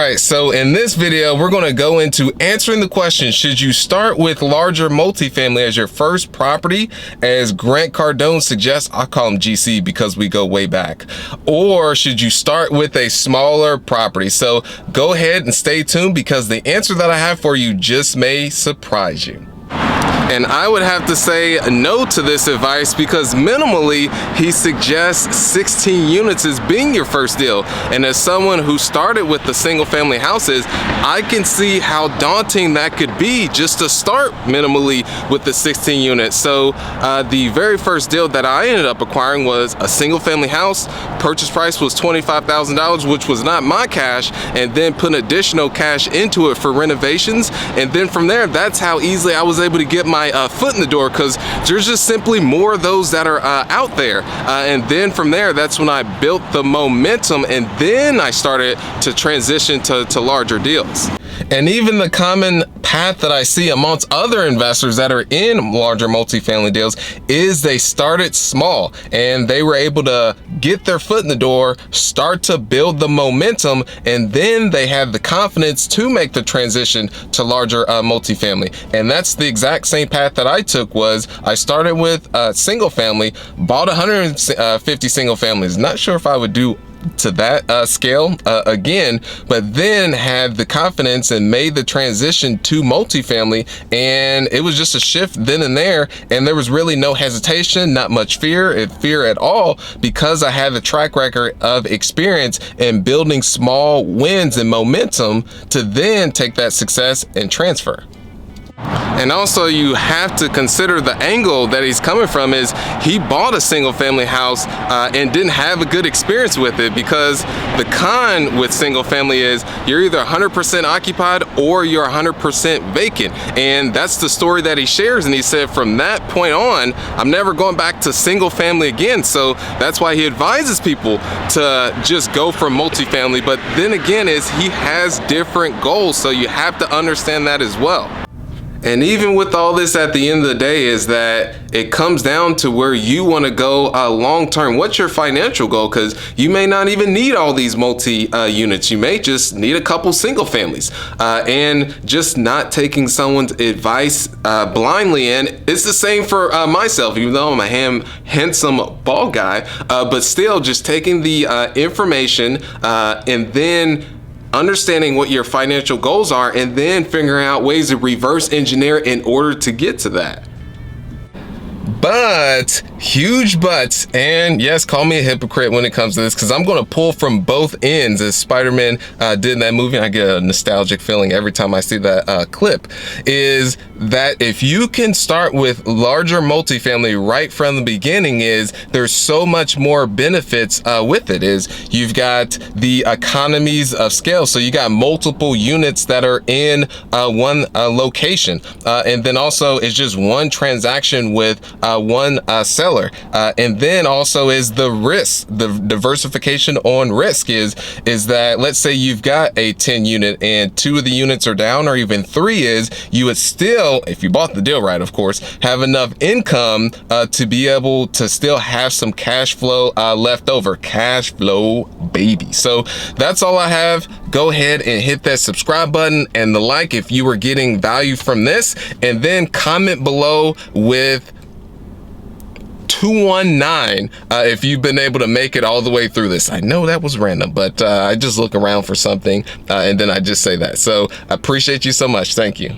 right, so in this video, we're gonna go into answering the question, should you start with larger multifamily as your first property, as Grant Cardone suggests? I call him GC because we go way back. Or should you start with a smaller property? So go ahead and stay tuned because the answer that I have for you just may surprise you. And I would have to say no to this advice because minimally he suggests 16 units as being your first deal. And as someone who started with the single family houses, I can see how daunting that could be just to start minimally with the 16 units. So the very first deal that I ended up acquiring was a single family house. Purchase price was $25,000, which was not my cash, and then put additional cash into it for renovations. And then from there, that's how easily I was able to get my foot in the door, because there's just simply more of those that are out there. And then from there, that's when I built the momentum, and then I started to transition to larger deals. And even the common path that I see amongst other investors that are in larger multifamily deals is they started small and they were able to get their foot in the door, start to build the momentum, and then they had the confidence to make the transition to larger multifamily. And that's the exact same path that I took. Was I started with single family, bought 150 single families. Not sure if I would do to that scale again, but then had the confidence and made the transition to multifamily, and it was just a shift then and there, and there was really no hesitation, not much fear at all, because I had the track record of experience in building small wins and momentum to then take that success and transfer. And also you have to consider the angle that he's coming from is he bought a single family house and didn't have a good experience with it, because the con with single family is you're either 100% occupied or you're 100% vacant. And that's the story that he shares. And he said from that point on, I'm never going back to single family again. So that's why he advises people to just go for multifamily. But then again, is he has different goals. So you have to understand that as well. And even with all this, at the end of the day, is that it comes down to where you want to go long term. What's your financial goal? Because you may not even need all these multi units. You may just need a couple single families, and just not taking someone's advice blindly. And it's the same for myself, even though I'm a handsome bald guy, but still just taking the information and then understanding what your financial goals are, and then figuring out ways to reverse engineer in order to get to that. But, huge buts, and yes, call me a hypocrite when it comes to this, because I'm going to pull from both ends, as Spider-Man did in that movie. I get a nostalgic feeling every time I see that clip, is that if you can start with larger multifamily right from the beginning, is there's so much more benefits with it. Is you've got the economies of scale, so you got multiple units that are in one location, and then also it's just one transaction with one seller, and then also is the risk, the diversification on risk is that, let's say you've got a 10 unit and 2 of the units are down, or even 3, is you would still, if you bought the deal right, of course, have enough income to be able to still have some cash flow left over. Cash flow, baby. So that's all I have. Go ahead and hit that subscribe button and the like if you were getting value from this, and then comment below with 219 if you've been able to make it all the way through this. I know that was random, but I just look around for something and then I just say that. So I appreciate you so much. Thank you.